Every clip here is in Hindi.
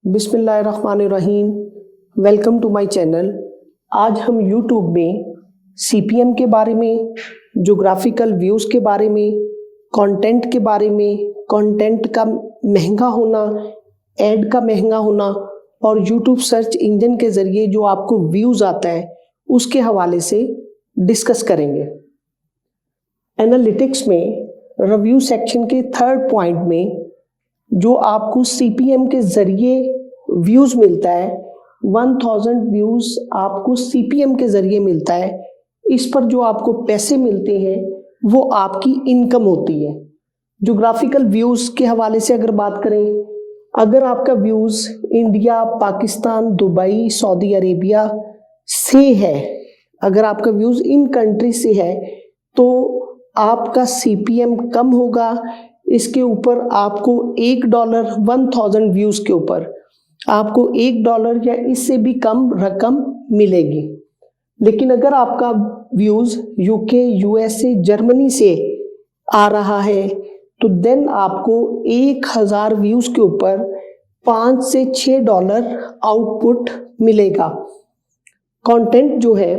बिस्मिल्लाहिर्रहमानिर्रहीम। Welcome to my channel. आज हम यूट्यूब में सीपीएम के बारे में, जोग्राफिकल व्यूज़ के बारे में, कंटेंट के बारे में, कंटेंट का महंगा होना, ऐड का महंगा होना और यूट्यूब सर्च इंजन के ज़रिए जो आपको व्यूज़ आता है उसके हवाले से डिस्कस करेंगे। एनालिटिक्स में रिव्यू सेक्शन के थर्ड पॉइंट में जो आपको सीपीएम के ज़रिए व्यूज़ मिलता है, 1000 व्यूज़ आपको सीपीएम के ज़रिए मिलता है। इस पर जो आपको पैसे मिलते हैं वो आपकी इनकम होती है। जोग्राफिकल व्यूज़ के हवाले से अगर बात करें, अगर आपका views India, Pakistan, Dubai, Saudi Arabia से है, अगर आपका व्यूज़ इन कंट्री से है तो आपका सीपीएम कम होगा। इसके ऊपर आपको $1 1000 व्यूज़ के ऊपर आपको $1 या इससे भी कम रकम मिलेगी। लेकिन अगर आपका व्यूज़ यूके, यूएसए, जर्मनी से आ रहा है तो देन आपको 1000 व्यूज़ के ऊपर $5 से $6 आउटपुट मिलेगा। कंटेंट जो है,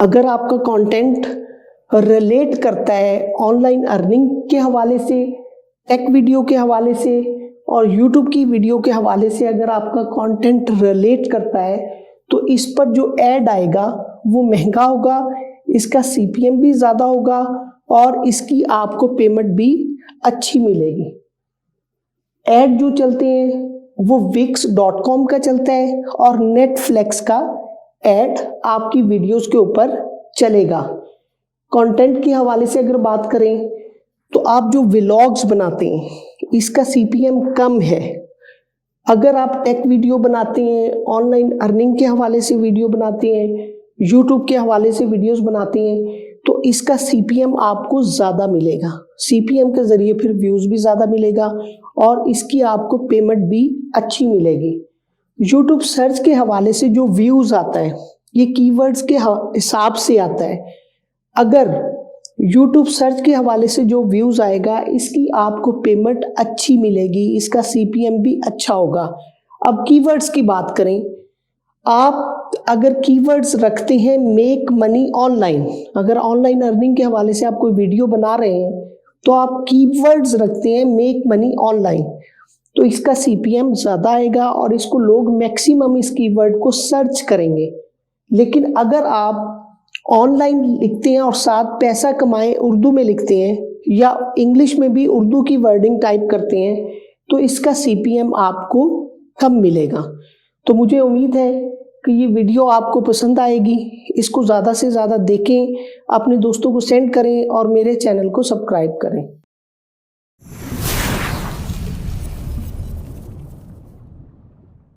अगर आपका कंटेंट रिलेट करता है ऑनलाइन अर्निंग के हवाले से, टेक वीडियो के हवाले से और यूट्यूब की वीडियो के हवाले से, अगर आपका कंटेंट रिलेट करता है तो इस पर जो ऐड आएगा वो महंगा होगा, इसका सीपीएम भी ज़्यादा होगा और इसकी आपको पेमेंट भी अच्छी मिलेगी। ऐड जो चलते हैं वो wix.com का चलता है और नेटफ्लिक्स का ऐड आपकी वीडियोस के ऊपर चलेगा। कंटेंट के हवाले से अगर बात करें तो आप जो व्लॉग्स बनाते हैं इसका सीपीएम कम है। अगर आप टेक वीडियो बनाते हैं, ऑनलाइन अर्निंग के हवाले से वीडियो बनाते हैं, यूट्यूब के हवाले से वीडियोस बनाते हैं तो इसका सीपीएम आपको ज़्यादा मिलेगा। सीपीएम के ज़रिए फिर व्यूज़ भी ज़्यादा मिलेगा और इसकी आपको पेमेंट भी अच्छी मिलेगी। यूट्यूब सर्च के हवाले से जो व्यूज़ आता है ये कीवर्ड्स के हिसाब से आता है। अगर YouTube सर्च के हवाले से जो व्यूज़ आएगा इसकी आपको पेमेंट अच्छी मिलेगी, इसका सीपीएम भी अच्छा होगा। अब कीवर्ड्स की बात करें, आप अगर कीवर्ड्स रखते हैं मेक मनी ऑनलाइन, अगर ऑनलाइन अर्निंग के हवाले से आप कोई वीडियो बना रहे हैं तो आप कीवर्ड्स रखते हैं मेक मनी ऑनलाइन तो इसका सीपीएम ज़्यादा आएगा और इसको लोग मैक्सिमम इस कीवर्ड को सर्च करेंगे। लेकिन अगर आप ऑनलाइन लिखते हैं और साथ पैसा कमाएं उर्दू में लिखते हैं या इंग्लिश में भी उर्दू की वर्डिंग टाइप करते हैं तो इसका सीपीएम आपको कम मिलेगा। तो मुझे उम्मीद है कि ये वीडियो आपको पसंद आएगी। इसको ज़्यादा से ज़्यादा देखें, अपने दोस्तों को सेंड करें और मेरे चैनल को सब्सक्राइब करें।